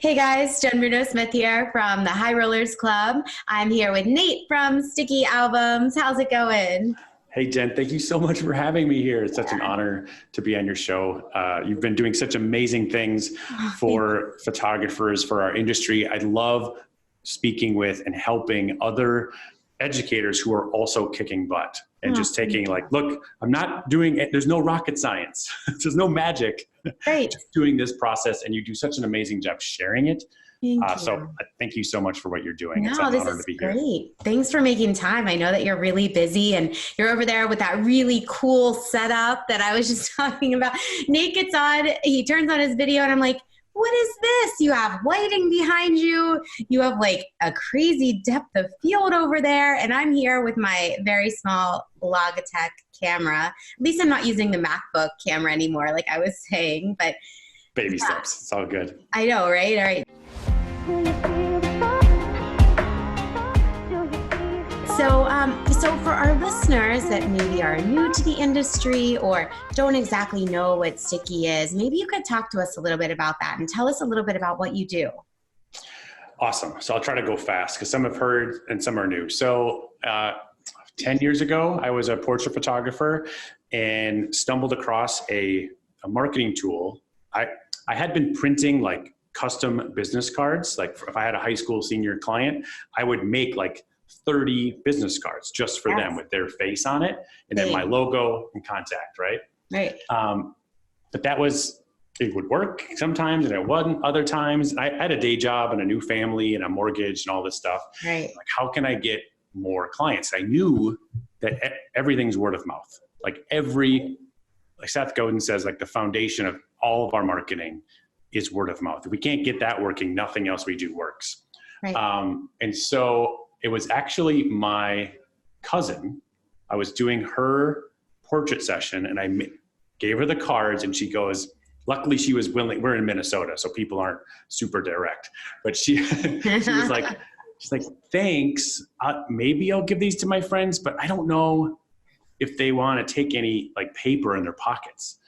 Hey guys, Jenn Bruno Smith here from the High Rollers Club. I'm here with Nate from StickyAlbums. How's it going? Hey, Jen, thank you so much for having me here. It's such an honor to be on your show. You've been doing such amazing things for photographers, for our industry. I love speaking with and helping other educators who are also kicking butt and just taking like, look, I'm not doing it. There's no rocket science. There's no magic. Great. Just doing this process, and you do such an amazing job sharing it. So thank you so much for what you're doing. It's an honor to be here. Great. Thanks for making time. I know that you're really busy and you're over there with that really cool setup that I was just talking about. Nate gets on, he turns on his video and I'm like, what is this? You have lighting behind you. You have like a crazy depth of field over there. And I'm here with my very small Logitech camera. At least I'm not using the MacBook camera anymore, like I was saying, but baby steps. It's all good. I know, right? All right. So for our listeners that maybe are new to the industry or don't exactly know what Sticky is, maybe you could talk to us a little bit about that and tell us a little bit about what you do. Awesome. So I'll try to go fast because some have heard and some are new. So 10 years ago, I was a portrait photographer and stumbled across a marketing tool. I had been printing like custom business cards. Like if I had a high school senior client, I would make like 30 business cards just for them with their face on it. And then my logo and contact, right? Right. But it would work sometimes and it wasn't other times. I had a day job and a new family and a mortgage and all this stuff. Right. Like, how can I get more clients? I knew that everything's word of mouth. Like Seth Godin says, like the foundation of all of our marketing is word of mouth. If we can't get that working, nothing else we do works. Right. And so it was actually my cousin. I was doing her portrait session and I gave her the cards and she goes, luckily she was willing, we're in Minnesota, so people aren't super direct, but she was like, she's like, thanks. Maybe I'll give these to my friends, but I don't know if they want to take any like paper in their pockets.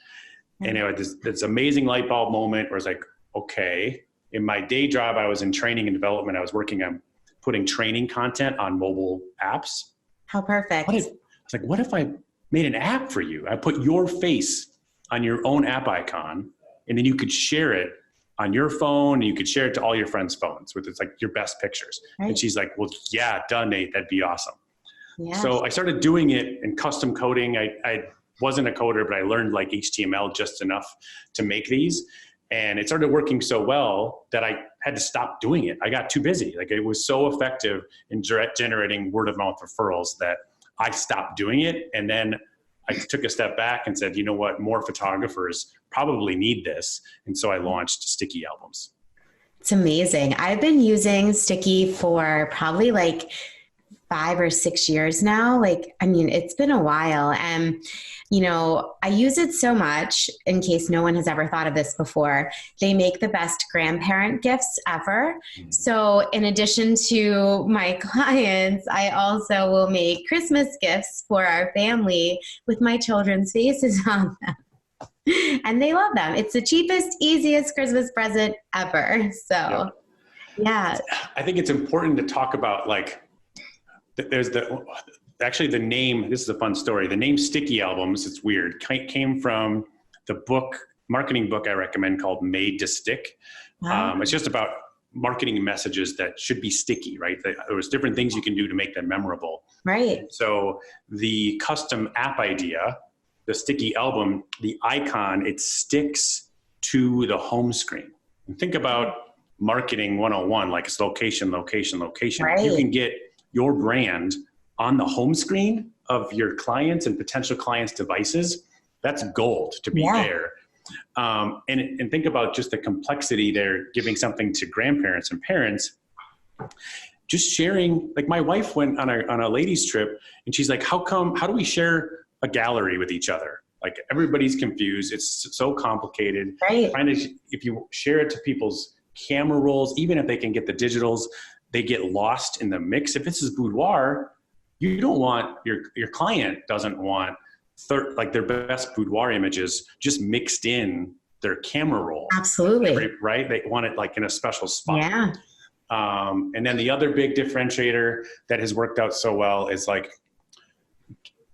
And it was this amazing light bulb moment where I was like, okay. In my day job, I was in training and development. I was working on putting training content on mobile apps. How perfect. I was like, what if I made an app for you? I put your face on your own app icon, and then you could share it on your phone, and you could share it to all your friends' phones with it's like your best pictures. Right. And she's like, well, yeah, done, Nate, that'd be awesome. Yes. So I started doing it in custom coding. I wasn't a coder, but I learned like HTML just enough to make these. And it started working so well that I had to stop doing it. I got too busy. Like it was so effective in generating word of mouth referrals that I stopped doing it. And then I took a step back and said, you know what, more photographers probably need this. And so I launched StickyAlbums. It's amazing. I've been using Sticky for probably like 5 or 6 years now. Like, I mean, it's been a while. And, you know, I use it so much in case no one has ever thought of this before. They make the best grandparent gifts ever. So in addition to my clients, I also will make Christmas gifts for our family with my children's faces on them. And they love them. It's the cheapest, easiest Christmas present ever. So, yeah. I think it's important to talk about like, there's actually the name, this is a fun story. The name StickyAlbums, it's weird, came from the marketing book I recommend called Made to Stick. Wow. It's just about marketing messages that should be sticky, right? There was different things you can do to make them memorable. Right. So the custom app idea, the StickyAlbum, the icon, it sticks to the home screen. And think about marketing 101, like it's location, location, location. Right. You can get your brand on the home screen of your clients and potential clients' devices. That's gold to be there. And think about just the complexity there, giving something to grandparents and parents. Just sharing, like my wife went on a ladies trip and she's like, how do we share a gallery with each other? Like everybody's confused. It's so complicated. Right. If you share it to people's camera rolls, even if they can get the digitals, they get lost in the mix. If this is Boudoir, you don't want, your client doesn't want like their best boudoir images just mixed in their camera roll. Absolutely. Right? They want it like in a special spot. Yeah. And then the other big differentiator that has worked out so well is like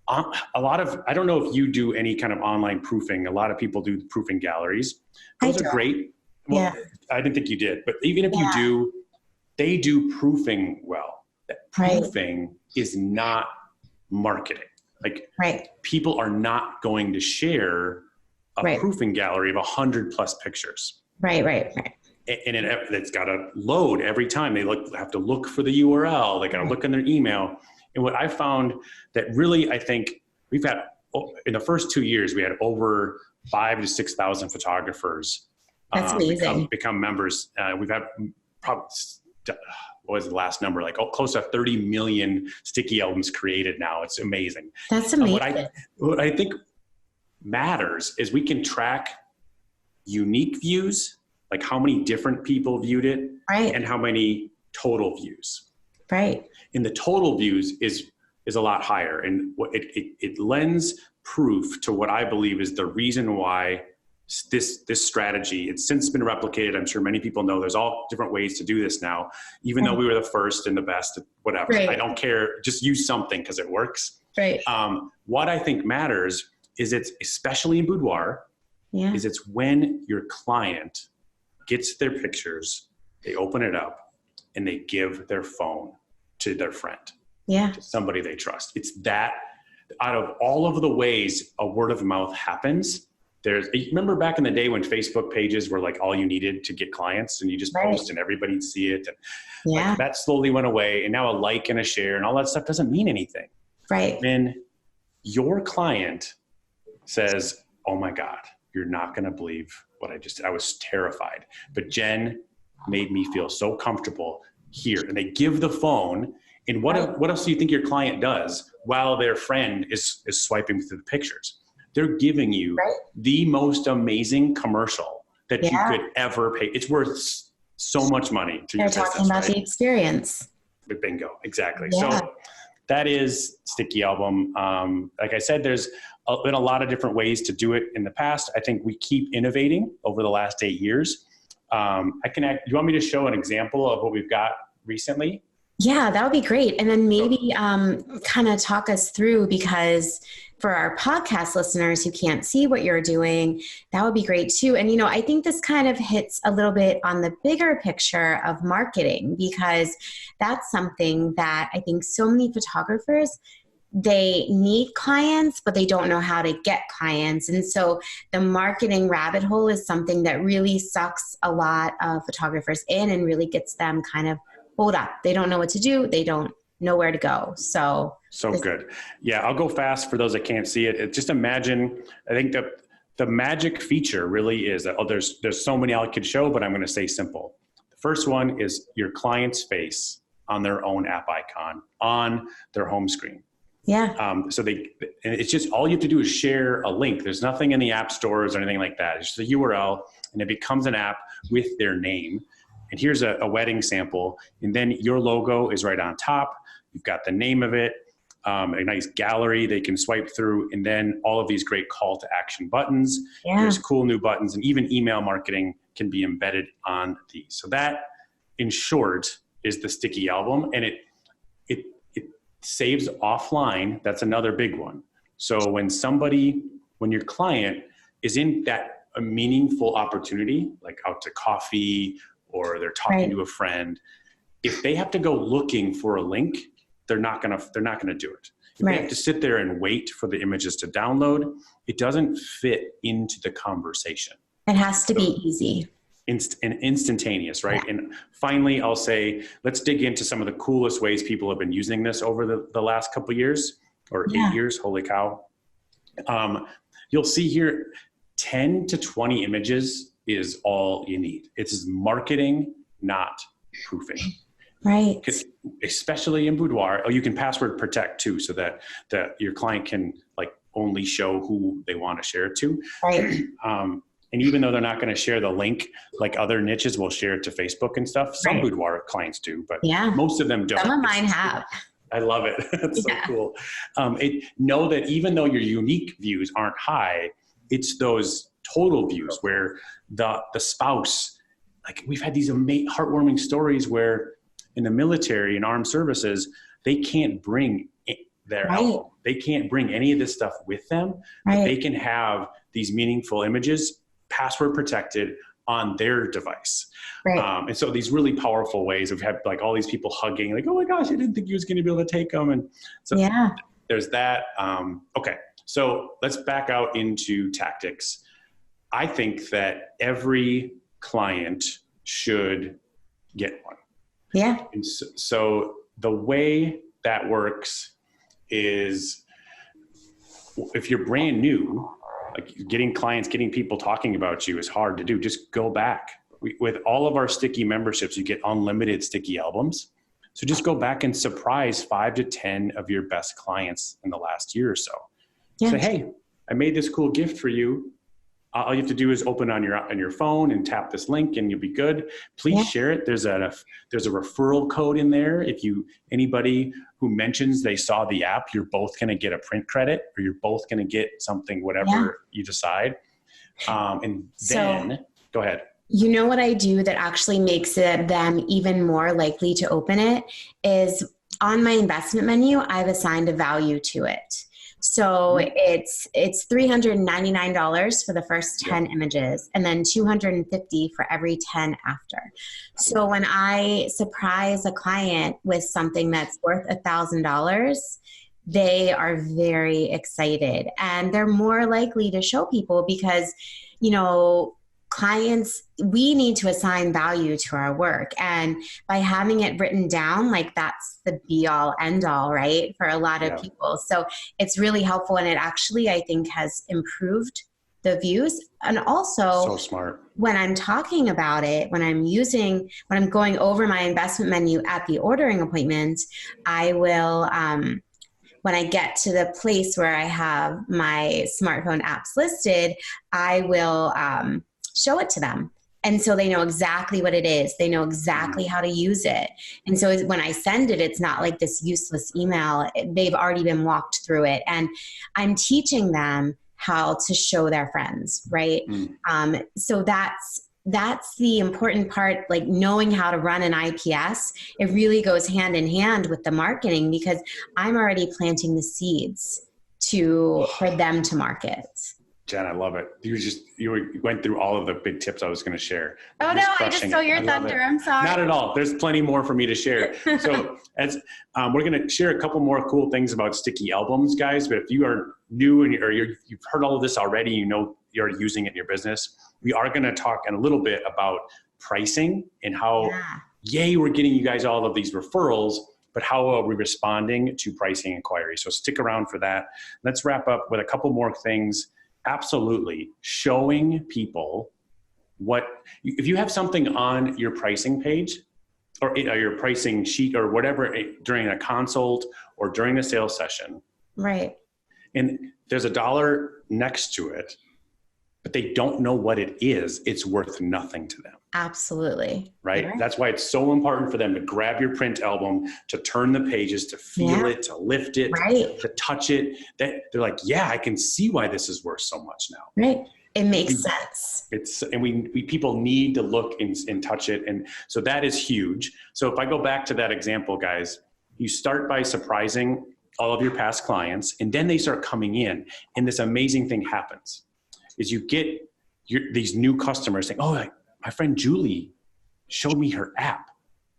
a lot of, I don't know if you do any kind of online proofing. A lot of people do proofing galleries. Those are great. Well, Yeah. I didn't think you did, but even if you do, they do proofing well. That proofing is not marketing. Like people are not going to share a proofing gallery of 100+ pictures. Right. And it's got to load every time. They have to look for the URL. They got to look in their email. And what I found that really, I think we've had in the first 2 years, we had over 5,000 to 6,000 photographers That's amazing. become members. We've had probably, what was the last number? Like close to 30 million sticky albums created now. It's amazing. That's amazing. What I think matters is we can track unique views, like how many different people viewed it, and how many total views. Right. And the total views is a lot higher, and it lends proof to what I believe is the reason why this strategy, it's since been replicated. I'm sure many people know there's all different ways to do this now, even though we were the first and the best, whatever. I don't care. Just use something because it works. Right. What I think matters is it's, especially in Boudoir, is it's when your client gets their pictures, they open it up and they give their phone to their friend, to somebody they trust. It's that out of all of the ways a word of mouth happens, remember back in the day when Facebook pages were like all you needed to get clients, and you just post and everybody'd see it. And like, that slowly went away. And now a like and a share and all that stuff doesn't mean anything. Right. When your client says, oh my God, you're not going to believe what I was terrified, but Jenn made me feel so comfortable here. And they give the phone. And what else do you think your client does while their friend is swiping through the pictures? They're giving you the most amazing commercial that you could ever pay. It's worth so much money to your business. They're talking about the experience. Bingo, exactly. Yeah. So that is Sticky Album. Like I said, there's been a lot of different ways to do it in the past. I think we keep innovating over the last 8 years. Do you want me to show an example of what we've got recently? Yeah, that would be great. And then maybe kind of talk us through, because for our podcast listeners who can't see what you're doing, that would be great too. And, I think this kind of hits a little bit on the bigger picture of marketing, because that's something that I think so many photographers, they need clients, but they don't know how to get clients. And so the marketing rabbit hole is something that really sucks a lot of photographers in and really gets them kind of hold up. They don't know what to do. They don't know where to go. So good. Yeah, I'll go fast for those that can't see it. Just imagine, I think the magic feature really is that, there's so many I could show, but I'm going to say simple. The first one is your client's face on their own app icon on their home screen. Yeah. And it's just, all you have to do is share a link. There's nothing in the app stores or anything like that. It's just a URL, and it becomes an app with their name. And here's a wedding sample. And then your logo is right on top. You've got the name of it, a nice gallery they can swipe through, and then all of these great call to action buttons. There's cool new buttons, and even email marketing can be embedded on these. So that, in short, is the Sticky Album. And it saves offline. That's another big one. So when your client is in that a meaningful opportunity, like out to coffee, or they're talking to a friend, if they have to go looking for a link, they're not gonna do it. If they have to sit there and wait for the images to download, it doesn't fit into the conversation. It has to be easy. And instantaneous, right? Yeah. And finally, I'll say, let's dig into some of the coolest ways people have been using this over the last couple of years, or 8 years, holy cow. You'll see here, 10 to 20 images is all you need. It's marketing, not proofing. Right. Especially in Boudoir. Oh, you can password protect too, so that your client can like only show who they want to share it to. Right. And even though they're not going to share the link, like other niches will share it to Facebook and stuff. Some Boudoir clients do, but most of them don't. Some of mine have. I love it. It's so cool. Know that even though your unique views aren't high, it's those total views where the spouse, like we've had these heartwarming stories where in the military and armed services, they can't bring their album. They can't bring any of this stuff with them, but they can have these meaningful images, password protected, on their device. And so these really powerful ways of have like all these people hugging, like, oh my gosh, I didn't think you was going to be able to take them. And so there's that. Okay. So let's back out into tactics. I think that every client should get one. Yeah. And so the way that works is if you're brand new, like getting clients, getting people talking about you is hard to do. Just go back. With all of our Sticky memberships, you get unlimited Sticky albums. So just go back and surprise 5 to 10 of your best clients in the last year or so. Say, hey, I made this cool gift for you. All you have to do is open on your phone and tap this link and you'll be good. Please share it. There's a referral code in there. If anybody who mentions they saw the app, you're both going to get a print credit, or you're both going to get something, whatever you decide. And then go ahead. You know what I do that actually makes them even more likely to open it is on my investment menu, I've assigned a value to it. So it's $399 for the first 10 images, and then $250 for every 10 after. So when I surprise a client with something that's worth $1,000, they are very excited, and they're more likely to show people because, clients, we need to assign value to our work. And by having it written down, like that's the be all end all, right? For a lot of people. So it's really helpful. And it actually, I think, has improved the views. And also so smart. When I'm talking about it, when I'm going over my investment menu at the ordering appointment, I will, when I get to the place where I have my smartphone apps listed, I will, show it to them. And so they know exactly what it is. They know exactly how to use it. And so when I send it, it's not like this useless email. They've already been walked through it. And I'm teaching them how to show their friends, right? So that's the important part, like knowing how to run an IPS. It really goes hand in hand with the marketing because I'm already planting the seeds for them to market. Jenn, I love it. You went through all of the big tips I was going to share. Oh no, I just stole your thunder. I'm sorry. Not at all. There's plenty more for me to share. So as we're going to share a couple more cool things about StickyAlbums, guys. But if you are new and you've heard all of this already, you're already using it in your business, we are going to talk in a little bit about pricing and how, we're getting you guys all of these referrals, but how are we responding to pricing inquiries? So stick around for that. Let's wrap up with a couple more things. Absolutely. Showing people if you have something on your pricing page or your pricing sheet or whatever during a consult or during a sales session. Right. And there's $1 next to it, but they don't know what it is. It's worth nothing to them. Absolutely. Right? That's why it's so important for them to grab your print album, to turn the pages, to feel it, to lift it, to touch it. They're like, I can see why this is worth so much now. Right. It makes sense. And we people need to look and touch it. And so that is huge. So if I go back to that example, guys, you start by surprising all of your past clients, and then they start coming in, and this amazing thing happens is you get these new customers saying, oh, my friend Julie showed me her app.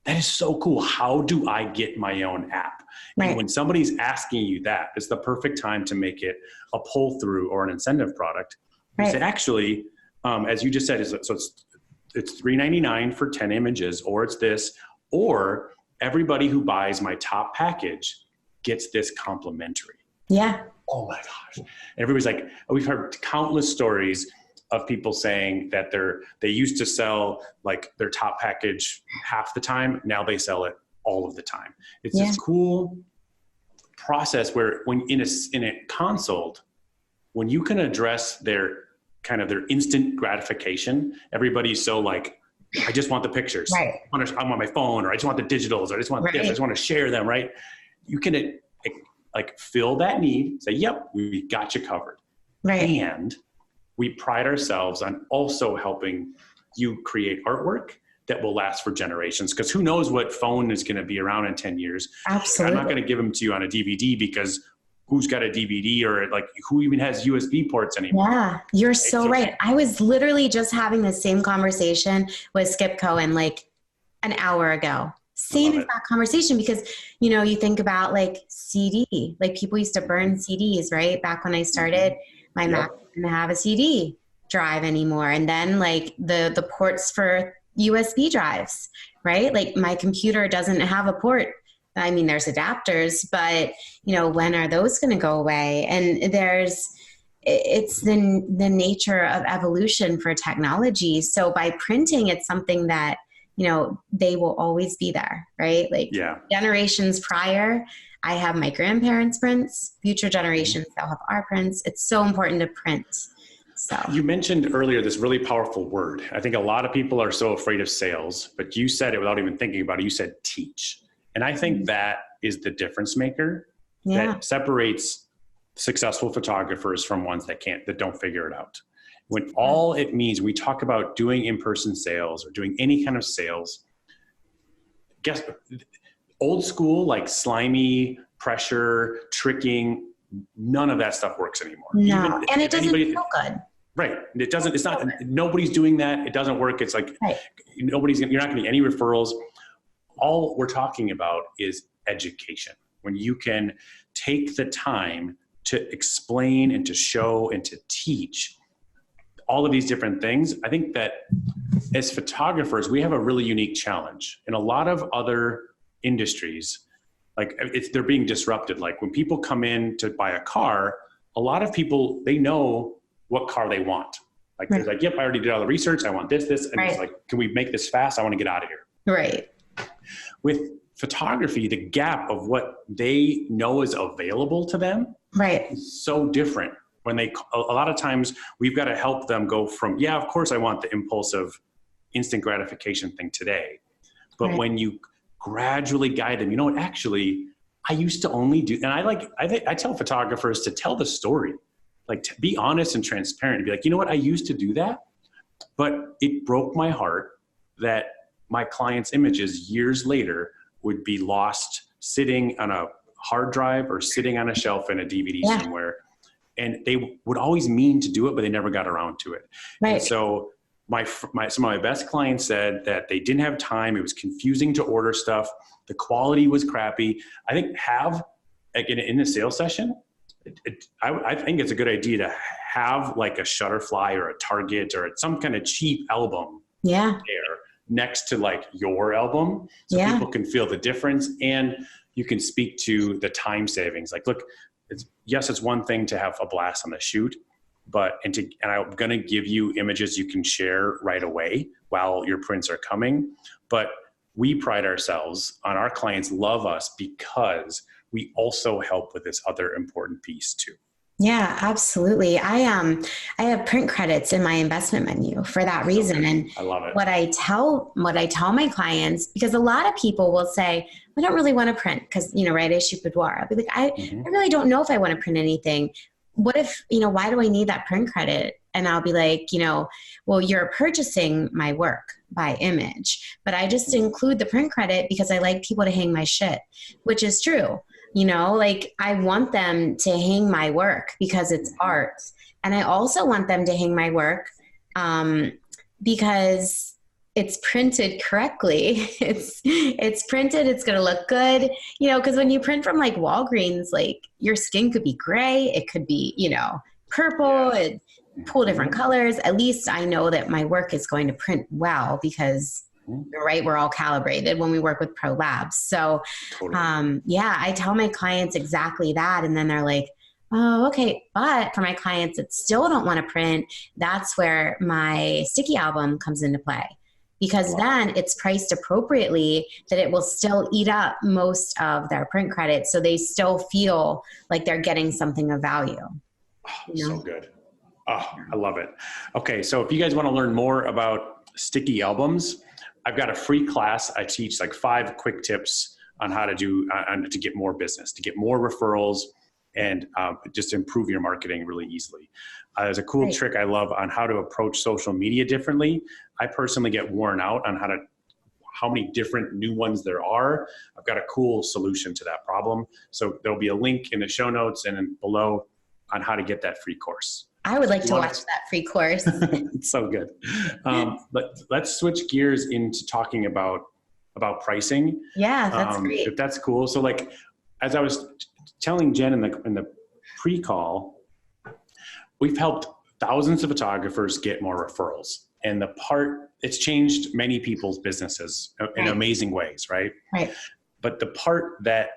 That is so cool. How do I get my own app? Right. And when somebody's asking you that, it's the perfect time to make it a pull through or an incentive product. Right. You say, actually, as you just said, so it's $399 for 10 images, or it's this, or everybody who buys my top package gets this complimentary. Yeah. Oh my gosh. And everybody's like, we've heard countless stories of people saying that they used to sell like their top package half the time. Now they sell it all of the time. It's this cool process where when in a consult, when you can address their instant gratification, everybody's so like, I just want the pictures. Right. I want my phone, or I just want the digitals, or I just want this, I just want to share them, right? You can like fill that need, say, yep, we got you covered. Right. And we pride ourselves on also helping you create artwork that will last for generations. Because who knows what phone is going to be around in 10 years. Absolutely. I'm not going to give them to you on a DVD because who's got a DVD, or like who even has USB ports anymore? Yeah, you're so right. I was literally just having the same conversation with Skip Cohen like an hour ago. Same exact conversation, because, you know, you think about like CD, like people used to burn CDs, right? Back when I started, my Mac didn't have a CD drive anymore. And then like the ports for USB drives, right? Like my computer doesn't have a port. I mean, there's adapters, but you know, when are those going to go away? And it's the nature of evolution for technology. So by printing, it's something that, you know, they will always be there, right? Like generations prior, I have my grandparents' prints, future generations, they'll have our prints. It's so important to print. So you mentioned earlier this really powerful word. I think a lot of people are so afraid of sales, but you said it without even thinking about it. You said teach. And I think that is the difference maker that separates successful photographers from ones that don't figure it out. When all it means, we talk about doing in-person sales or doing any kind of sales, guess old school, like slimy pressure, tricking, none of that stuff works anymore. No, and it doesn't feel good. Right. It doesn't, it's not, nobody's doing that. It doesn't work. It's like, you're not going to get any referrals. All we're talking about is education. When you can take the time to explain and to show and to teach all of these different things, I think that as photographers, we have a really unique challenge. In a lot of other industries, like they're being disrupted. Like when people come in to buy a car, a lot of people, they know what car they want. Like they're like, yep, I already did all the research. I want this. And it's like, can we make this fast? I want to get out of here. Right. With photography, the gap of what they know is available to them is so different. When a lot of times we've got to help them go from, yeah, of course I want the impulsive instant gratification thing today. But when you gradually guide them, you know what, actually, I used to only do, and I tell photographers to tell the story, like to be honest and transparent, to be like, you know what, I used to do that, but it broke my heart that my clients' images years later would be lost sitting on a hard drive or sitting on a shelf in a DVD somewhere. And they would always mean to do it, but they never got around to it. Right. And so some of my best clients said that they didn't have time. It was confusing to order stuff. The quality was crappy. I think in a sales session, I think it's a good idea to have like a Shutterfly or a Target or some kind of cheap album there next to like your album, so people can feel the difference and you can speak to the time savings. Like, look, it's one thing to have a blast on the shoot, but and I'm going to give you images you can share right away while your prints are coming. But we pride ourselves on our clients love us because we also help with this other important piece too. Yeah, absolutely. I have print credits in my investment menu for that reason. And I love it. What I tell my clients, because a lot of people will say, I don't really want to print because, you know, right, I shoot Boudoir. I'll be like, I really don't know if I want to print anything. What if, you know, why do I need that print credit? And I'll be like, you know, well, you're purchasing my work by image, but I just include the print credit because I like people to hang my shit, which is true. You know, like I want them to hang my work because it's art. And I also want them to hang my work because it's printed correctly. It's printed. It's going to look good, you know, because when you print from like Walgreens, like your skin could be gray. It could be, you know, purple, pull different colors. At least I know that my work is going to print well because right, we're all calibrated when we work with Pro Labs. So, I tell my clients exactly that. And then they're like, oh, okay. But for my clients that still don't want to print, that's where my sticky album comes into play. Because then it's priced appropriately that it will still eat up most of their print credit. So they still feel like they're getting something of value. You know? So good. Oh, I love it. Okay. So if you guys want to learn more about sticky albums, I've got a free class. I teach like 5 quick tips on how to do, to get more business, to get more referrals, and just improve your marketing really easily. There's a cool trick I love on how to approach social media differently. I personally get worn out on how many different new ones there are. I've got a cool solution to that problem. So there'll be a link in the show notes and below on how to get that free course. I would like to watch that free course. It's so good. But let's switch gears into talking about pricing. Yeah, that's great. If that's cool. So like, as I was telling Jen in the pre-call, we've helped thousands of photographers get more referrals. And it's changed many people's businesses in amazing ways, right? Right. But the part that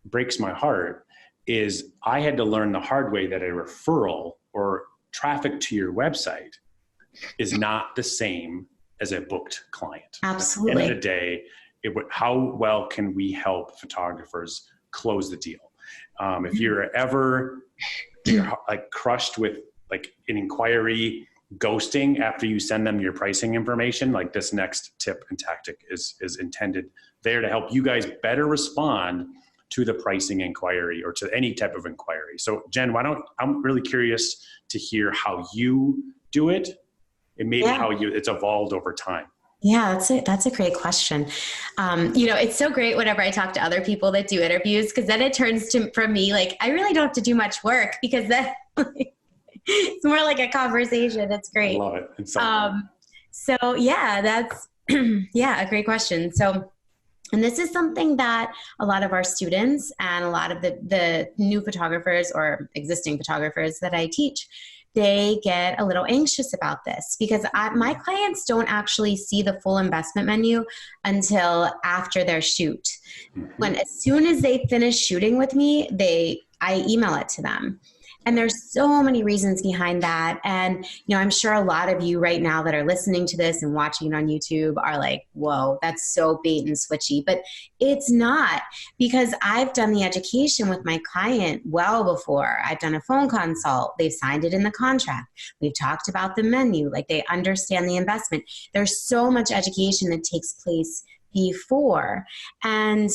breaks my heart is I had to learn the hard way that a referral or traffic to your website is not the same as a booked client. Absolutely. At the end of the day, how well can we help photographers close the deal? If you're ever like crushed with like an inquiry ghosting after you send them your pricing information, like this next tip and tactic is intended there to help you guys better respond to the pricing inquiry or to any type of inquiry. So Jen, I'm really curious to hear how you do it and maybe how it's evolved over time. Yeah, that's a great question. It's so great whenever I talk to other people that do interviews, because then it turns from me, like, I really don't have to do much work, because then it's more like a conversation. It's great. I love it. It's so fun. So yeah, that's, a great question. So, and this is something that a lot of our students and a lot of the new photographers or existing photographers that I teach, they get a little anxious about this, because my clients don't actually see the full investment menu until after their shoot. When as soon as they finish shooting with me, I email it to them. And there's so many reasons behind that. And, I'm sure a lot of you right now that are listening to this and watching it on YouTube are like, whoa, that's so bait and switchy. But it's not, because I've done the education with my client well before. I've done a phone consult. They've signed it in the contract. We've talked about the menu. Like, they understand the investment. There's so much education that takes place before. And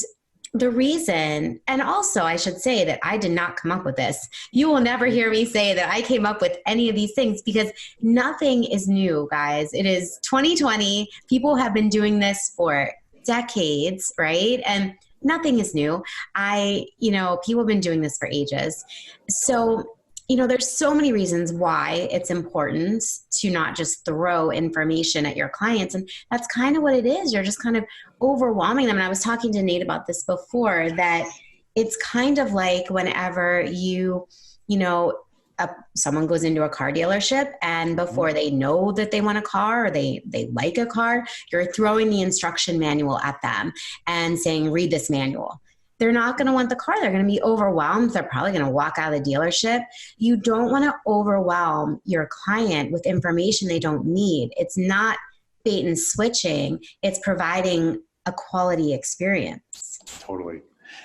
the reason, and also I should say that I did not come up with this. You will never hear me say that I came up with any of these things, because nothing is new, guys. It is 2020. People have been doing this for decades, right? And nothing is new. People have been doing this for ages. So, there's so many reasons why it's important to not just throw information at your clients. And that's kind of what it is. You're just kind of overwhelming them. And I was talking to Nate about this before, that it's kind of like whenever someone goes into a car dealership, and before they know that they want a car or they like a car, you're throwing the instruction manual at them and saying, read this manual. They're not going to want the car. They're going to be overwhelmed. They're probably going to walk out of the dealership. You don't want to overwhelm your client with information they don't need. It's not bait and switching. It's providing a quality experience. Totally.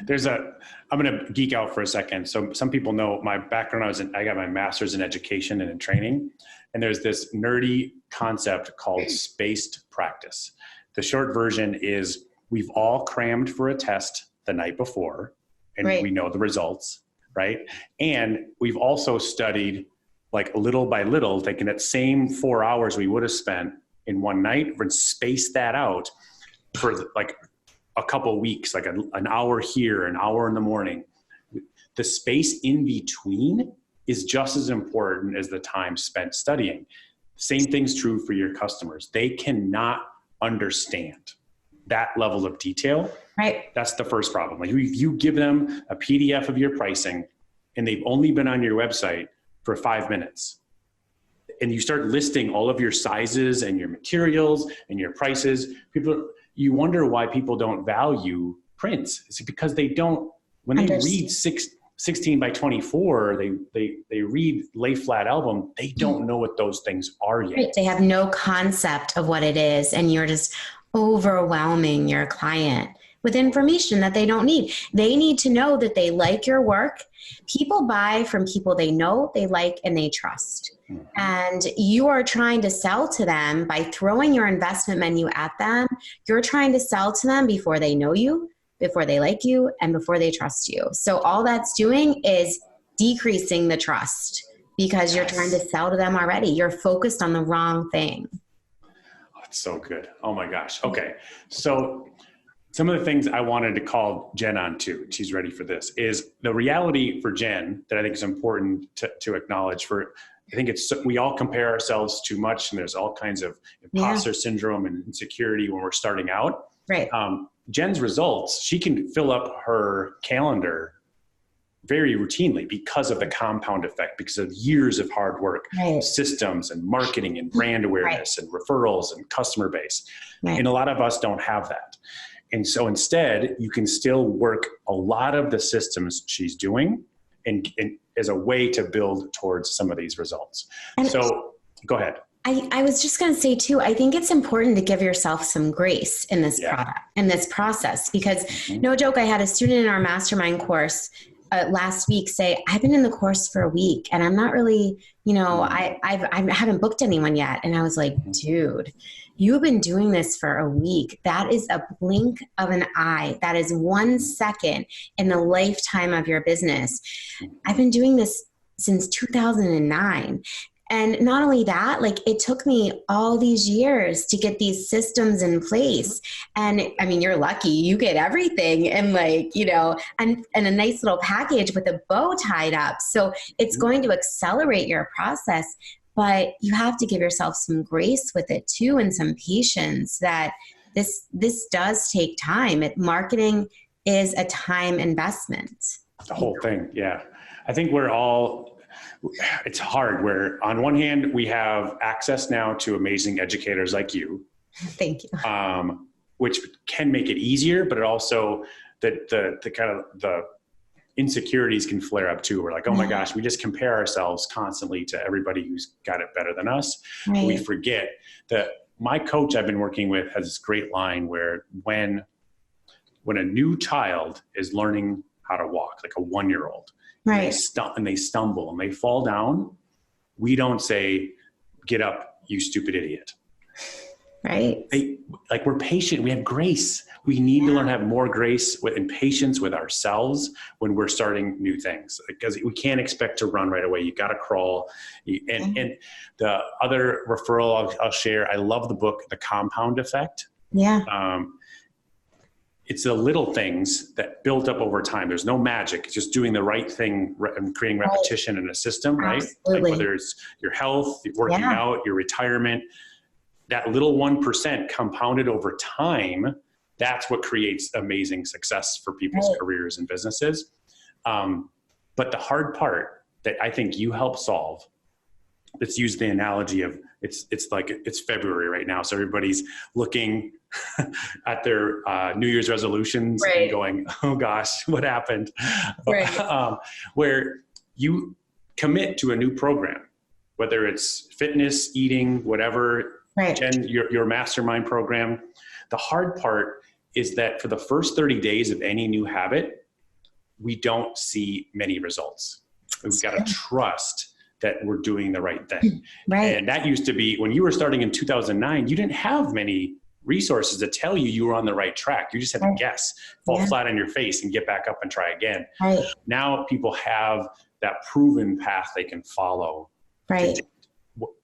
I'm going to geek out for a second. So some people know my background. I got my master's in education and in training. And there's this nerdy concept called spaced practice. The short version is we've all crammed for a test the night before, and we know the results, right? And we've also studied, like, little by little, taking that same 4 hours we would have spent in one night, and spaced that out for like a couple of weeks, like an hour here, an hour in the morning. The space in between is just as important as the time spent studying. Same thing's true for your customers. They cannot understand that level of detail. Right. That's the first problem. Like, if you give them a PDF of your pricing and they've only been on your website for 5 minutes, and you start listing all of your sizes and your materials and your prices, you wonder why people don't value prints. It's because they don't, when they read 16 by 24, they read lay flat album, they don't know what those things are yet. Right. They have no concept of what it is, and you're just overwhelming your client with information that they don't need. They need to know that they like your work. People buy from people they know, they like, and they trust. Mm-hmm. And you are trying to sell to them by throwing your investment menu at them. You're trying to sell to them before they know you, before they like you and before they trust you. So all that's doing is decreasing the trust because you're trying to sell to them already. You're focused on the wrong thing. Oh, it's so good. Oh my gosh. Okay. So some of the things I wanted to call Jenn on too, she's ready for this, is the reality for Jenn that I think is important to acknowledge. I think we all compare ourselves too much, and there's all kinds of imposter syndrome and insecurity when we're starting out. Right. Jenn's results, she can fill up her calendar very routinely because of the compound effect, because of years of hard work, systems and marketing and brand awareness and referrals and customer base. And a lot of us don't have that. And so instead, you can still work a lot of the systems she's doing and as a way to build towards some of these results. So go ahead. I was just going to say too, I think it's important to give yourself some grace in this product, in this process, because no joke, I had a student in our mastermind course last week say, I've been in the course for a week and I'm not really, I haven't booked anyone yet. And I was like, dude, you've been doing this for a week. That is a blink of an eye. That is 1 second in the lifetime of your business. I've been doing this since 2009. And not only that, like it took me all these years to get these systems in place. And I mean, you're lucky you get everything and like, and a nice little package with a bow tied up. So it's going to accelerate your process, but you have to give yourself some grace with it too, and some patience that this does take time. Marketing is a time investment. The whole thing. Yeah. I think it's hard where on one hand, we have access now to amazing educators like you. Thank you. Which can make it easier, but it also, the kind of the insecurities can flare up too. We're like, oh my gosh, we just compare ourselves constantly to everybody who's got it better than us. Right. We forget that my coach I've been working with has this great line where when a new child is learning how to walk, like a 1-year-old, right, and they stumble and they fall down, we don't say, get up, you stupid idiot. Right. We're patient. We have grace. We need to learn to have more grace and patience with ourselves when we're starting new things, because we can't expect to run right away. You got to crawl. And the other referral I'll share, I love the book, The Compound Effect. Yeah. It's the little things that build up over time. There's no magic. It's just doing the right thing and creating repetition in a system, right? Like whether it's your health, working out, your retirement, that little 1% compounded over time, that's what creates amazing success for people's careers and businesses. But the hard part that I think you help solve, let's use the analogy of it's like it's February right now. So everybody's looking at their New Year's resolutions and going, oh gosh, what happened? Where you commit to a new program, whether it's fitness, eating, whatever, Jenn, your mastermind program. The hard part is that for the first 30 days of any new habit, we don't see many results. We've got to trust that we're doing the right thing. And that used to be when you were starting in 2009, you didn't have many resources to tell you were on the right track. You just had to guess, fall flat on your face and get back up and try again. Now people have that proven path they can follow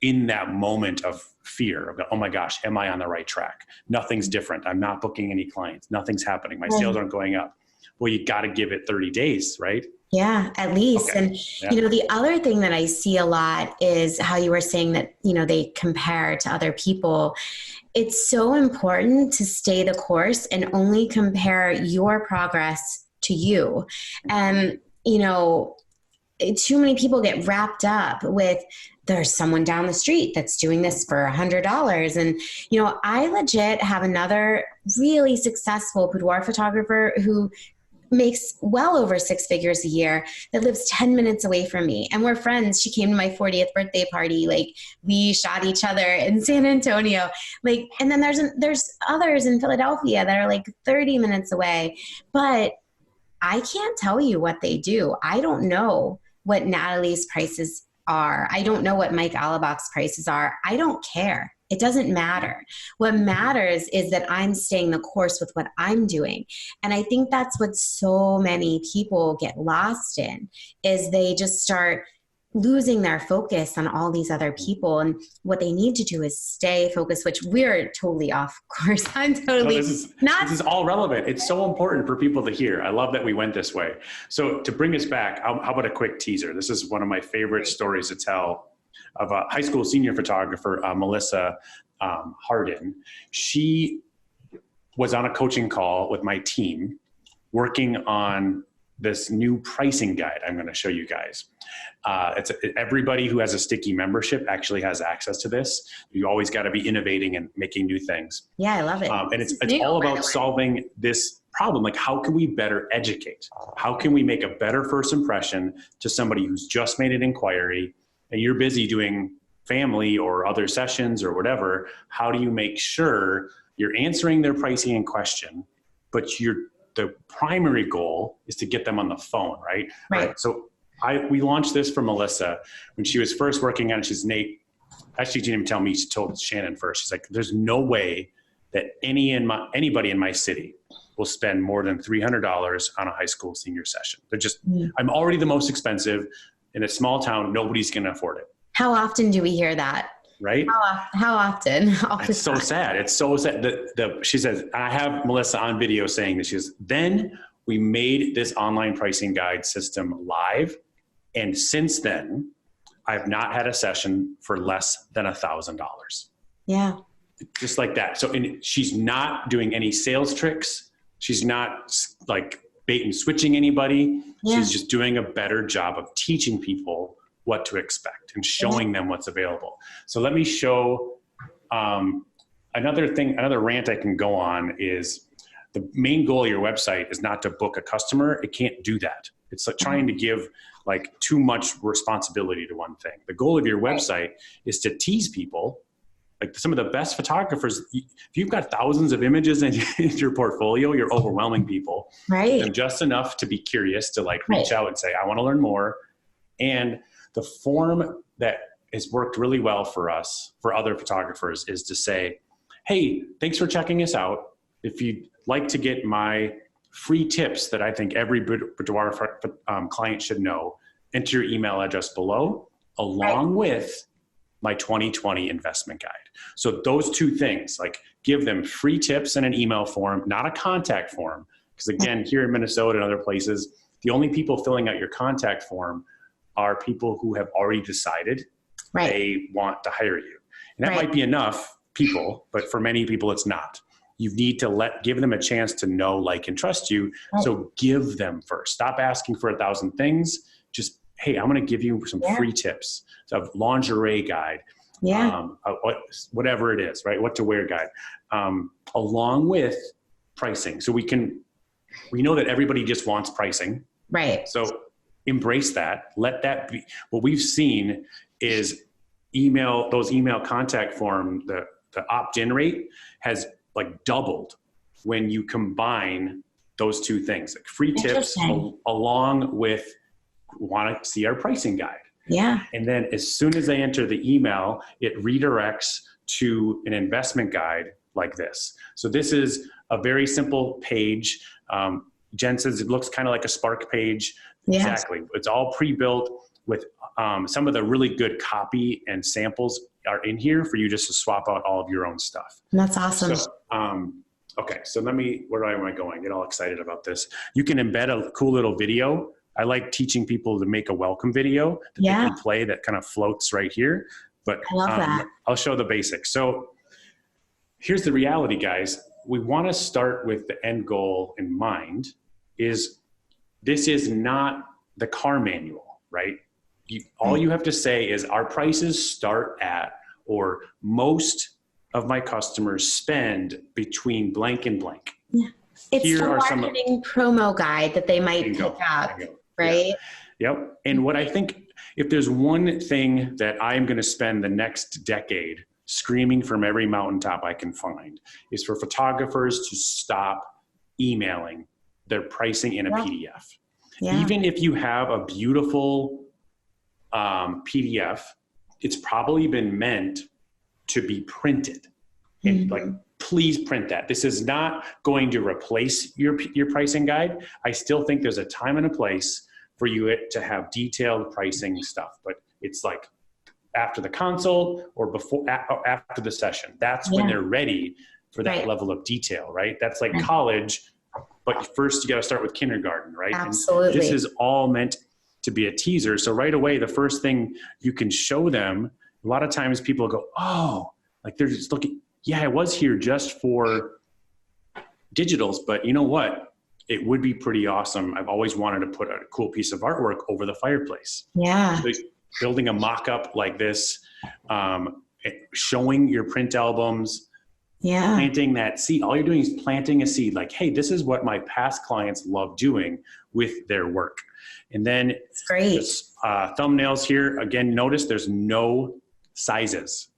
in that moment of fear of, oh my gosh, am I on the right track? Nothing's different. I'm not booking any clients. Nothing's happening. My sales aren't going up. Well, you got to give it 30 days, right? Yeah, at least. Okay. And, the other thing that I see a lot is how you were saying that, they compare to other people. It's so important to stay the course and only compare your progress to you. And, too many people get wrapped up with, there's someone down the street that's doing this for $100. And, I legit have another really successful boudoir photographer who makes well over 6 figures a year that lives 10 minutes away from me. And we're friends. She came to my 40th birthday party. Like we shot each other in San Antonio. And then there's others in Philadelphia that are like 30 minutes away, but I can't tell you what they do. I don't know what Natalie's prices are. I don't know what Mike Alabach's prices are. I don't care. It doesn't matter. What matters is that I'm staying the course with what I'm doing. And I think that's what so many people get lost in, is they just start losing their focus on all these other people. And what they need to do is stay focused, which we're totally off course. I'm totally this is all relevant. It's so important for people to hear. I love that we went this way. So to bring us back, how about a quick teaser? This is one of my favorite stories to tell of a high school senior photographer, Melissa Hardin. She was on a coaching call with my team working on this new pricing guide I'm going to show you guys. Everybody who has a Sticky membership actually has access to this. You always got to be innovating and making new things. Yeah, I love it. And it's all about solving this problem. Like, how can we better educate? How can we make a better first impression to somebody who's just made an inquiry and you're busy doing family or other sessions or whatever? How do you make sure you're answering their pricing in question, but the primary goal is to get them on the phone, right? Right. So we launched this for Melissa when she was first working on it. She's Nate. Actually, she didn't even tell me. She told Shannon first. She's like, there's no way that anybody in my city will spend more than $300 on a high school senior session. They're just, I'm already the most expensive in a small town. Nobody's going to afford it. How often do we hear that? Right? How often? It's so sad. It's so sad. She says, I have Melissa on video saying this. She says, then we made this online pricing guide system live. And since then, I've not had a session for less than $1,000. Yeah. Just like that. So she's not doing any sales tricks. She's not like bait and switching anybody. Yeah. She's just doing a better job of teaching people what to expect and showing them what's available. So let me show another rant I can go on is the main goal of your website is not to book a customer. It can't do that. It's like trying to give like too much responsibility to one thing. The goal of your website is to tease people. Like some of the best photographers, if you've got thousands of images in your portfolio, you're overwhelming people. Right. And just enough to be curious to like reach out and say, I want to learn more. And the form that has worked really well for us, for other photographers, is to say, hey, thanks for checking us out. If you'd like to get my free tips that I think every Boudoir client should know, enter your email address below, along with my 2020 investment guide. So those two things, like give them free tips in an email form, not a contact form. Because again, here in Minnesota and other places, the only people filling out your contact form are people who have already decided they want to hire you. And that might be enough people, but for many people it's not. You need to give them a chance to know, like, and trust you. So give them first. Stop asking for 1,000 things. Just, hey, I'm going to give you some free tips. So lingerie guide, whatever it is, right? What to wear guide, along with pricing. So we know that everybody just wants pricing. Right. So embrace that. Let that be. What we've seen is those email contact form, the opt-in rate has like doubled when you combine those two things, like free tips along with want to see our pricing guide. Yeah. And then as soon as they enter the email, it redirects to an investment guide like this. So this is a very simple page. Jenn says it looks kind of like a Spark page. Yes. Exactly. It's all pre-built with some of the really good copy and samples are in here for you just to swap out all of your own stuff. That's awesome. So, okay. So where am I going? Get all excited about this. You can embed a cool little video. I like teaching people to make a welcome video that they can play that kind of floats right here. But I love that. I'll show the basics. So here's the reality, guys. We want to start with the end goal in mind. This is not the car manual, right? All you have to say is our prices start at, or most of my customers spend between blank and blank. Yeah. It's the marketing promo guide that they might pick up, right? Yeah. Yep. And what I think, if there's one thing that I'm going to spend the next decade screaming from every mountaintop I can find, is for photographers to stop emailing their pricing in a PDF. Yeah. Even if you have a beautiful PDF, it's probably been meant to be printed. And like, please print that. This is not going to replace your pricing guide. I still think there's a time and a place for you to have detailed pricing stuff, but it's like after the consult or before, after the session. That's when they're ready for that level of detail, right? That's like college, but first you got to start with kindergarten, right? Absolutely. And this is all meant to be a teaser. So right away, the first thing you can show them, a lot of times people go, oh, like they're just looking, yeah, I was here just for digitals, but you know what? It would be pretty awesome. I've always wanted to put a cool piece of artwork over the fireplace. Yeah. So building a mock-up like this, showing your print albums, planting that seed. All you're doing is planting a seed like, hey, this is what my past clients love doing with their work. And then it's great. Thumbnails here. Again, notice there's no sizes.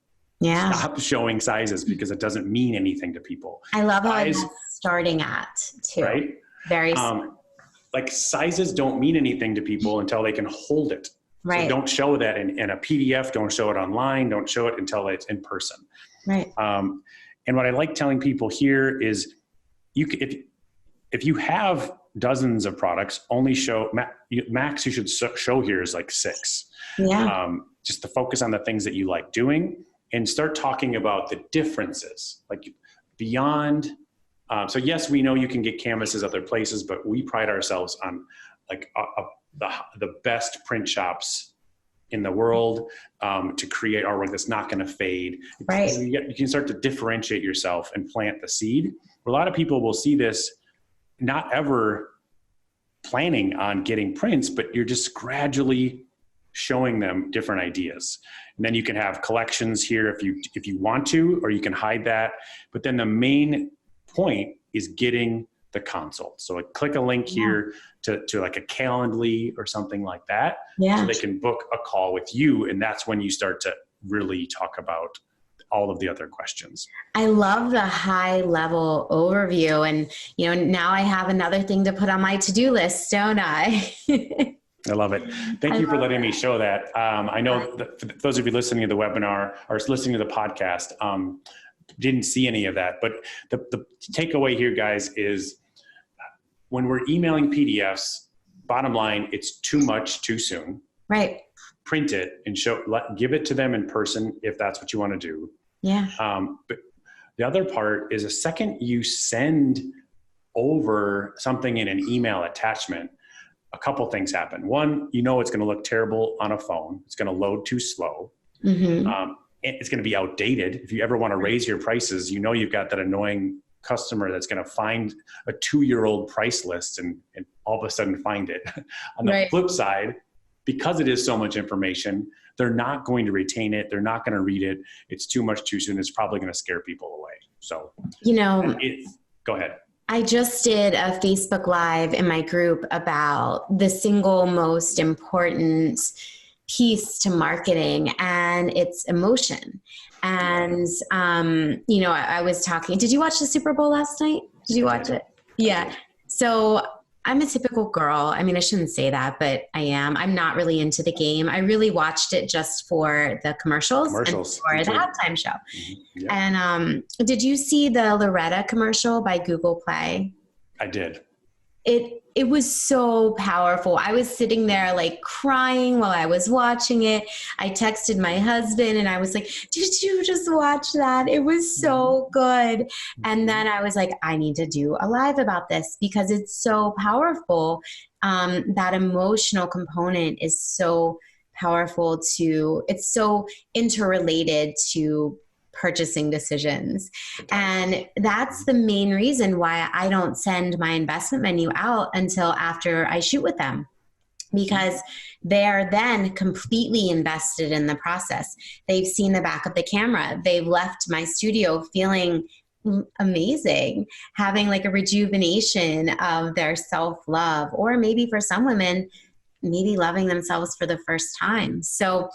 Yeah. Stop showing sizes because it doesn't mean anything to people. I love how it's starting at too. Right? Very like sizes don't mean anything to people until they can hold it. Right. So don't show that in a PDF. Don't show it online. Don't show it until it's in person. Right. And what I like telling people here is, if you have dozens of products, only show max you should show here is like 6. Yeah. Just to focus on the things that you like doing and start talking about the differences, like beyond. So yes, we know you can get canvases other places, but we pride ourselves on like the best print shops in the world to create artwork that's not going to fade. Right. You can start to differentiate yourself and plant the seed. A lot of people will see this not ever planning on getting prints, but you're just gradually showing them different ideas. And then you can have collections here if you want to, or you can hide that. But then the main point is getting the consult. So click a link here to like a Calendly or something like that. Yeah. So they can book a call with you. And that's when you start to really talk about all of the other questions. I love the high level overview. And, now I have another thing to put on my to-do list, don't I? I love it. Thank you for letting me show that. I know that for those of you listening to the webinar or listening to the podcast, didn't see any of that. But the takeaway here, guys, is when we're emailing PDFs, bottom line, it's too much too soon. Right. Print it and give it to them in person if that's what you want to do. Yeah. But the other part is, a second you send over something in an email attachment, a couple things happen. One, it's going to look terrible on a phone. It's going to load too slow. Mm-hmm. It's going to be outdated. If you ever want to raise your prices, you've got that annoying customer that's going to find a 2-year-old price list and all of a sudden find it. On the flip side, because it is so much information, they're not going to retain it. They're not going to read it. It's too much too soon. It's probably going to scare people away. So, go ahead. I just did a Facebook Live in my group about the single most important piece to marketing, and it's emotion. And, I was talking, did you watch the Super Bowl last night? Did you watch it? Yeah. So I'm a typical girl. I mean, I shouldn't say that, but I am. I'm not really into the game. I really watched it just for the commercials and for the halftime show. Mm-hmm. Yep. And did you see the Loretta commercial by Google Play? I did. It was so powerful. I was sitting there like crying while I was watching it. I texted my husband and I was like, did you just watch that? It was so good. And then I was like, I need to do a live about this because it's so powerful. That emotional component is so powerful it's so interrelated to purchasing decisions. And that's the main reason why I don't send my investment menu out until after I shoot with them, because they're then completely invested in the process. They've seen the back of the camera. They've left my studio feeling amazing, having like a rejuvenation of their self-love, or maybe for some women, maybe loving themselves for the first time. So,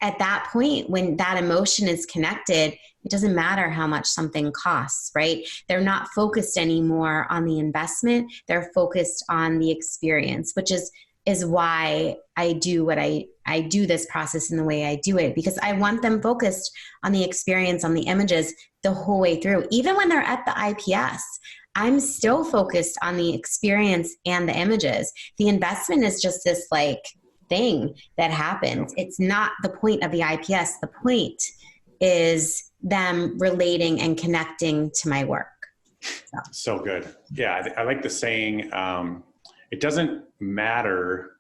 at that point, when that emotion is connected, it doesn't matter how much something costs, right? They're not focused anymore on the investment. They're focused on the experience, which is is why I do what I do this process in the way I do it, because I want them focused on the experience, on the images the whole way through. Even when they're at the IPS, I'm still focused on the experience and the images. The investment is just this like thing that happens. It's not the point of the IPS. The point is them relating and connecting to my work. So good. Yeah, I like the saying, it doesn't matter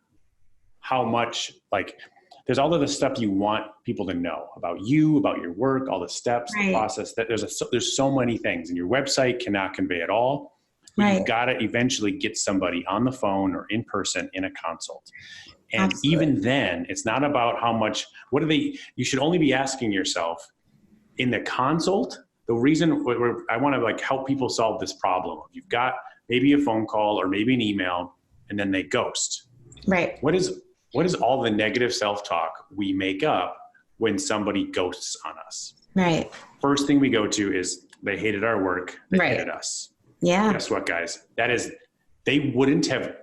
how much, like, there's all of the stuff you want people to know about you, about your work, all the steps, the process, that there's so many things, and your website cannot convey it all. But you've got to eventually get somebody on the phone or in person in a consult. And even then, it's not about how much, you should only be asking yourself in the consult. The reason I want to like help people solve this problem, you've got maybe a phone call or maybe an email, and then they ghost. Right. What is all the negative self-talk we make up when somebody ghosts on us? Right. First thing we go to is they hated our work. They hated us. Yeah. Guess what, guys? They wouldn't have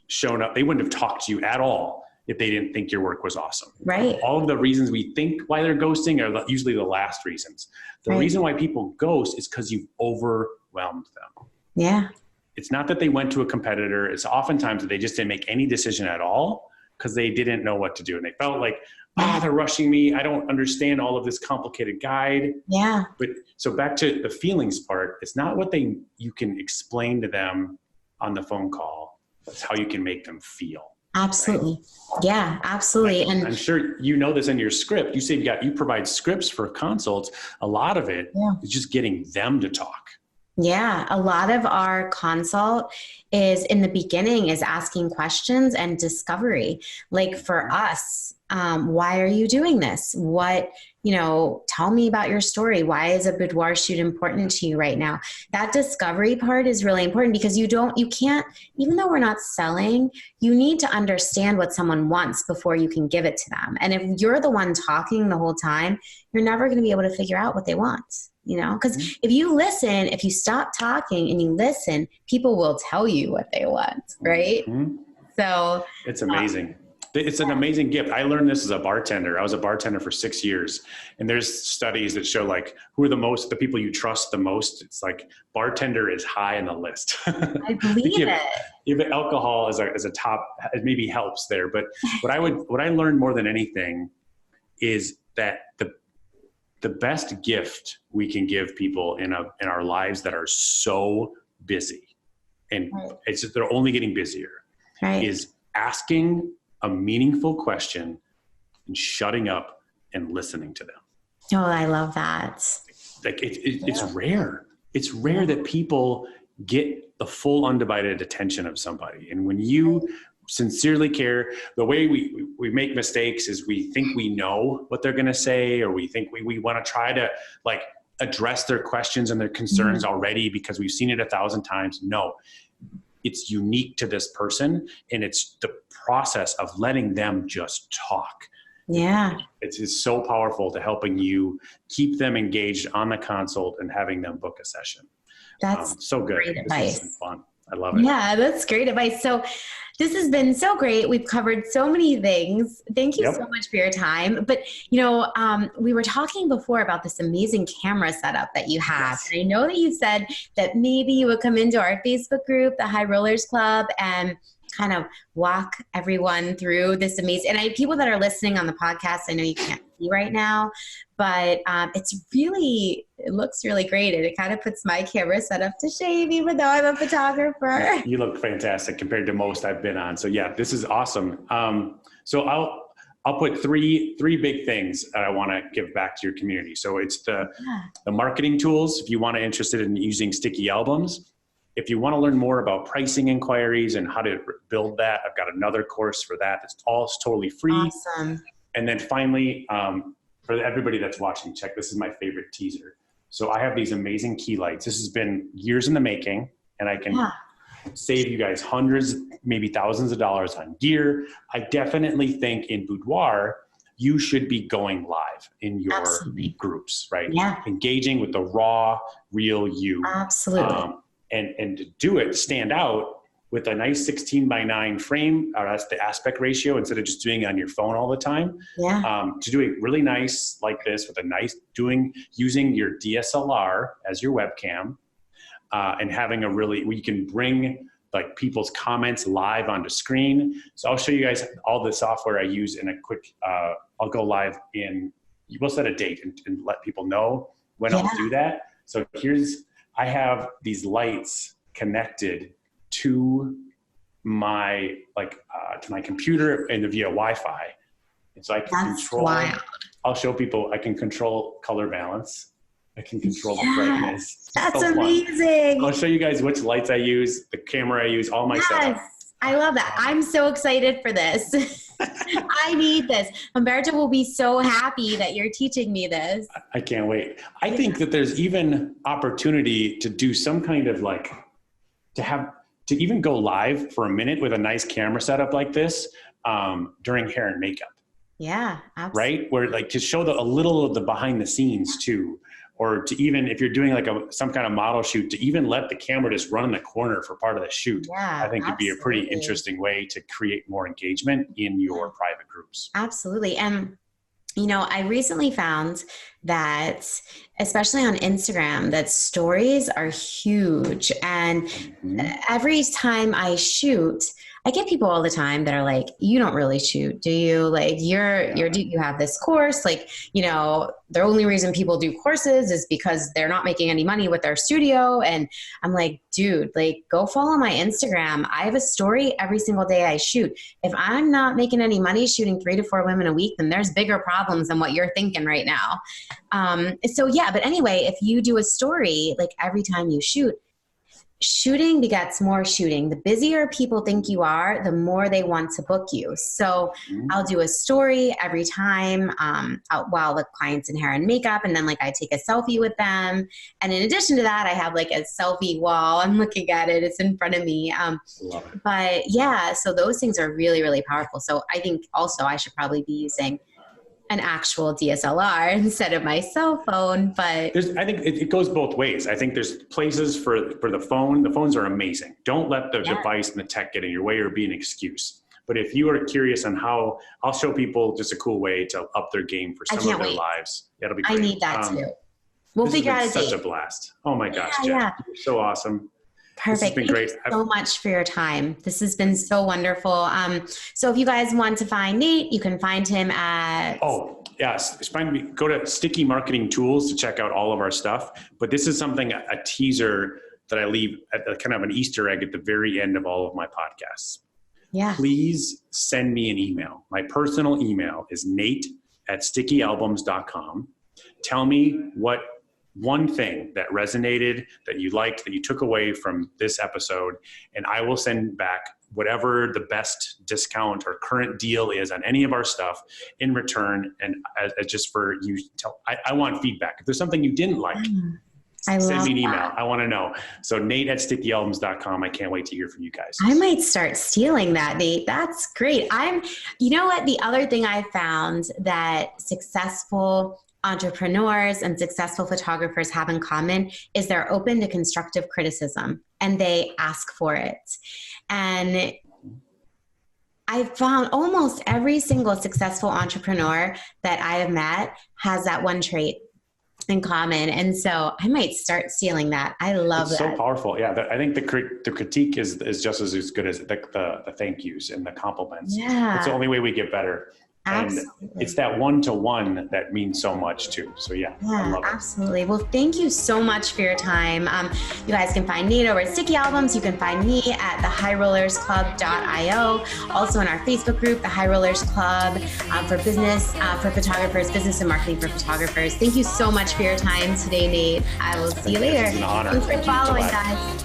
shown up. They wouldn't have talked to you at all if they didn't think your work was awesome. Right. All of the reasons we think why they're ghosting are usually the last reasons. The reason why people ghost is because you've overwhelmed them. Yeah. It's not that they went to a competitor. It's oftentimes that they just didn't make any decision at all because they didn't know what to do. And they felt like, they're rushing me. I don't understand all of this complicated guide. Yeah. But so back to the feelings part, it's not what you can explain to them on the phone call. It's how you can make them feel. Absolutely. Right? Yeah, absolutely. And I'm sure you know this in your script. You say you provide scripts for consults. A lot of it is just getting them to talk. Yeah, a lot of our consult is in the beginning is asking questions and discovery. Like for us, why are you doing this? Tell me about your story. Why is a boudoir shoot important to you right now? That discovery part is really important because you can't, even though we're not selling, you need to understand what someone wants before you can give it to them. And if you're the one talking the whole time, you're never going to be able to figure out what they want. Because if you listen, if you stop talking and you listen, people will tell you what they want, right? Mm-hmm. So it's amazing. It's an amazing gift. I learned this as a bartender. I was a bartender for 6 years, and there's studies that show like who are the people you trust the most. It's like bartender is high on the list. I believe it. Even alcohol as a top, it maybe helps there. But what I learned more than anything is that the best gift we can give people in our lives that are so busy, and they're only getting busier, is asking a meaningful question and shutting up and listening to them. Oh, I love that. Like it's rare. It's rare that people get the full undivided attention of somebody. And when you sincerely care, the way we make mistakes is we think we know what they're going to say, or we think we want to try to like address their questions and their concerns already because we've seen it 1,000 times. No, it's unique to this person, and it's the process of letting them just talk. Yeah. It's so powerful to helping you keep them engaged on the consult and having them book a session. That's so good. Great advice. This has been fun. I love it. Yeah, that's great advice. So this has been so great. We've covered so many things. Thank you so much for your time. But, we were talking before about this amazing camera setup that you have. Yes. And I know that you said that maybe you would come into our Facebook group, the High Rollers Club, and kind of walk everyone through this amazing, and I have people that are listening on the podcast. I know you can't see right now, but it looks really great. And it kind of puts my camera setup to shame, even though I'm a photographer. You look fantastic compared to most I've been on. So yeah, this is awesome. So I'll put three big things that I want to give back to your community. So it's the marketing tools. If you want to interested in using StickyAlbums. If you want to learn more about pricing inquiries and how to build that, I've got another course for that. It's totally free. Awesome. And then finally, for everybody that's watching, this is my favorite teaser. So I have these amazing key lights. This has been years in the making, and I can save you guys hundreds, maybe thousands of dollars on gear. I definitely think in Boudoir, you should be going live in your groups, right? Yeah. Engaging with the raw, real you. Absolutely. And to do it, stand out, with a nice 16:9 frame, or that's the aspect ratio, instead of just doing it on your phone all the time. To do it really nice like this with a nice using your DSLR as your webcam, and having where you can bring like people's comments live onto screen. So I'll show you guys all the software I use in a quick, I'll go live we'll set a date and let people know when I'll do that. So I have these lights connected to my computer and via Wi-Fi. And so I can I'll show people, I can control color balance. I can control the brightness. That's amazing. I'll show you guys which lights I use, the camera I use, all my setup. I love that. I'm so excited for this. I need this. Humberto will be so happy that you're teaching me this. I can't wait. I think that there's even opportunity to do some kind of to even go live for a minute with a nice camera setup like this during hair and makeup. Yeah, absolutely. Right? Where to show a little of the behind the scenes too. Or to even, if you're doing some kind of model shoot, to even let the camera just run in the corner for part of the shoot, I think would be a pretty interesting way to create more engagement in your private groups. Absolutely. And, I recently found that, especially on Instagram, that stories are huge. And every time I shoot, I get people all the time that are like, you don't really shoot, do you? Like you have this course, the only reason people do courses is because they're not making any money with their studio. And I'm like, dude, go follow my Instagram. I have a story every single day I shoot. If I'm not making any money shooting 3 to 4 women a week, then there's bigger problems than what you're thinking right now. But anyway, if you do a story, every time you shoot, shooting begets more shooting. The busier people think you are, the more they want to book you. So I'll do a story every time while the client's in hair and makeup. And then I take a selfie with them. And in addition to that, I have a selfie wall. I'm looking at it. It's in front of me. Love it. But yeah, so those things are really, really powerful. So I think also I should probably be using an actual DSLR instead of my cell phone, but I think it goes both ways. I think there's places for the phone. The phones are amazing. Don't let the device and the tech get in your way or be an excuse. But if you are curious on how, I'll show people just a cool way to up their game for some of their lives. That'll be great. I need that too. We'll figure out a date. Such a blast. Oh my gosh, Jenn. You're so awesome. Perfect. Thank you so much for your time. This has been so wonderful. So if you guys want to find Nate, you can find him at... Oh, yes. Go to Sticky Marketing Tools to check out all of our stuff. But this is something, a teaser that I leave at kind of an Easter egg at the very end of all of my podcasts. Yeah. Please send me an email. My personal email is nate@stickyalbums.com. Tell me what one thing that resonated, that you liked, that you took away from this episode, and I will send back whatever the best discount or current deal is on any of our stuff in return. And just for you, I want feedback. If there's something you didn't like, send me an email. I want to know. So Nate@StickyAlbums.com. I can't wait to hear from you guys. I might start stealing that, Nate. That's great. You know what? The other thing I found that successful entrepreneurs and successful photographers have in common is they're open to constructive criticism and they ask for it. And I found almost every single successful entrepreneur that I have met has that one trait in common. And so I might start stealing that. I love that. It's so powerful. Yeah. I think the critique is just as good as the thank yous and the compliments. Yeah. It's the only way we get better. Absolutely. And it's that one-to-one that means so much too. So I love it. Absolutely. Well, thank you so much for your time. You guys can find Nate over at Sticky Albums. You can find me at the HighRollersClub.io. Also in our Facebook group, the High Rollers Club, for business, for photographers, business and marketing for photographers. Thank you so much for your time today, Nate. I will see you later. It's an honor. Thanks for following, guys.